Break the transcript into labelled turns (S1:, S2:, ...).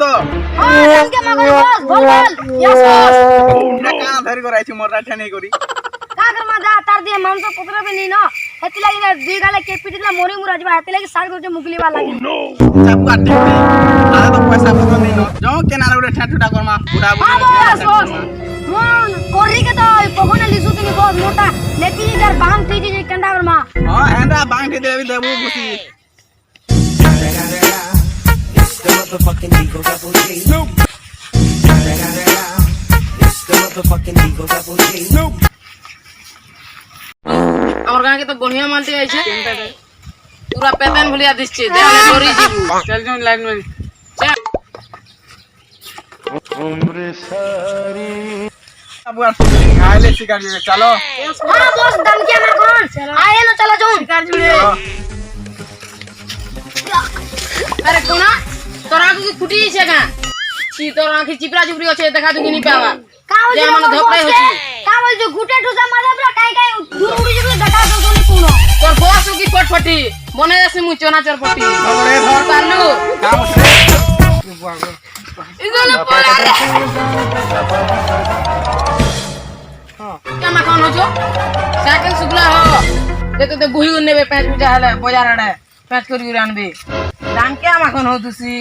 S1: তো
S2: দামকে মাগন বস বল বল yes boss
S1: কানা ধরি করাইছি মোর রাঠা নেই করি
S2: কাগর মাদা তার দিয়ে মাংস পকড়বে নি না হেতি লাগি না দুই গালে কে পিটিলা মরি মুরা যাবা হেতি লাগি সার করতে মুগলিবা লাগি
S1: চাপু আটি আরে তো পয়সা পত্র নেই না যাও কেনারে ওটা ঠাটুটা করমা বুড়া বুড়ি
S2: বস বস মন করি কে তো পকনে লিসু তুমি বস মোটা নেতি যার বাং থিজি যে কেন্ডা করমা
S1: হ্যাঁ এন্ডা বাংটি দেবি দেবু খুশি
S3: It's the motherfucking Eagle Double G. Snoop. It's the motherfucking Eagle Double G. Snoop.
S4: আমার গাঁকে তো বনিয়া মালটি আইছে পুরা পেতান ভুলিয়া দিচ্ছে দেওয়ালে ডরি যাবো চল চল লাইন মারি
S1: চাপু আর আইলে শিকার দিবে চলো
S2: হ্যাঁ বস দামকে মাগন আয়ে না চলো যাও
S4: শিকার জুড়ে আরে কোনা তোরা কি ফুটি আছে গা ছি তোর আঁখি চিপরা চিপরি আছে দেখা তুই নি পাওয়া
S2: কাও
S4: যে
S2: যে
S4: আমার ধপড়াই হচ্ছে
S2: কাও যে গুটে টুসা মাদা পুরা কাই কাই দূর উড়ি যাবে দেখা তো তুমি কোন
S4: তোর বস কি ফটফটি মনে আছে মু চনা চরপটি
S1: ধরে ধর
S4: পারলু
S1: কাম
S4: ইগলে পড়া রে কেমন খান হছো সাইকেল সুগলা হ দেখতে তো বুহি নেবে 5 মিটার হলে বাজার আড়ে 5 করে আনবে দাম কে আমার কোন হতুছি